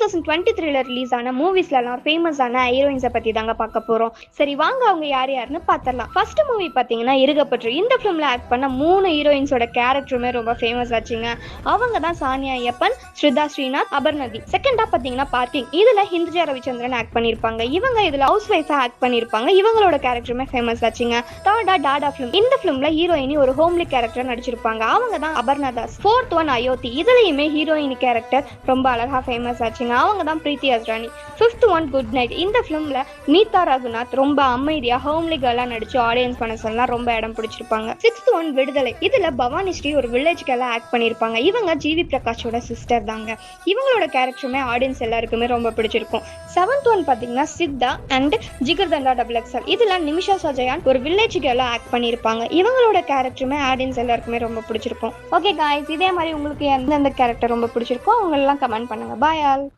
2023ல release ஆன மூவிஸ்லாம் ஃபேமஸான ஹீரோயின்ஸை பத்தி தாங்க பார்க்க போறோம். சரி வாங்க அவங்க யார் யாருன்னு பார்த்தரலாம். ஃபர்ஸ்ட் மூவி பார்த்தீங்கன்னா இருகப்பற்று. இந்த ஃபிலிம்ல ஆக்ட் பண்ண 3 ஹீரோயின்ஸோட கேரக்டருமே ரொம்ப ஃபேமஸ் ஆச்சுங்க. அவங்க தான் சானியா ஐயப்பன், ஸ்ரிதா ஸ்ரீநாத், அபர்ணதி. செகண்டா பார்த்தீங்கன்னா பார்க்கிங். இதுல ஹிந்துஜா ரவிச்சந்திரன் ஆக்ட் பண்ணியிருப்பாங்க. இவங்க இதுல ஹவுஸ் ஒய்ஃபா ஆக்ட் பண்ணியிருப்பாங்க. இவங்களோட கேரக்டருமே ஃபேமஸ் ஆச்சுங்க. தேர்டா டாடா ஃபிலிம். இந்த ஃபிலிம்ல ஹீரோயினி ஒரு ஹோம்லி கேரக்டர் நடிச்சிருப்பாங்க. அவங்க தான் அபர்ணதாஸ். Fourth one Ayodhya. இதுலயுமே ஹீரோயினி கேரக்டர் ரொம்ப அழகா ஃபேமஸ் ஆச்சுங்க. அவங்க தான் Preethi Asrani. Fifth one good night. இந்த ஃபிலிம்ல மீதா ரகுநாத் ரொம்ப அமைதியா ஹோம்லி கேர்லா நடிச்சு ஆடியன்ஸ் மனசெல்லாம் ரொம்ப இடம் பிடிச்சிருப்பாங்க. சிக்ஸ்த் ஒன் விடுதலை. இதுல பவானி ஸ்ரீ ஒரு வில்லேஜ் கேர்லா ஆக்ட் பண்ணியிருப்பாங்க. இவங்க ஜிவி பிரகாஷோட சிஸ்டர் தாங்க. இவங்களோட கேரக்டருமே ஆடியன்ஸ் எல்லாருக்குமே ரொம்ப பிடிச்சிருக்கும். செவன்த் ஒன் பாத்தீங்கன்னா சித்தா அண்ட் ஜிகர்தண்டா XXL. இதுல நிமிஷா சஜயான் ஒரு வில்லேஜ் கேர்லா ஆக்ட் பண்ணியிருப்பாங்க. இவங்களோட கேரக்டருமே ஆடியன்ஸ் எல்லாருக்குமே ரொம்ப பிடிச்சிருக்கும். ஓகே காய்ஸ், இதே மாதிரி உங்களுக்கு எந்தெந்த கேரக்டர் ரொம்ப பிடிச்சிருக்கோ அவங்க எல்லாம் கமெண்ட் பண்ணுங்க. Bye all.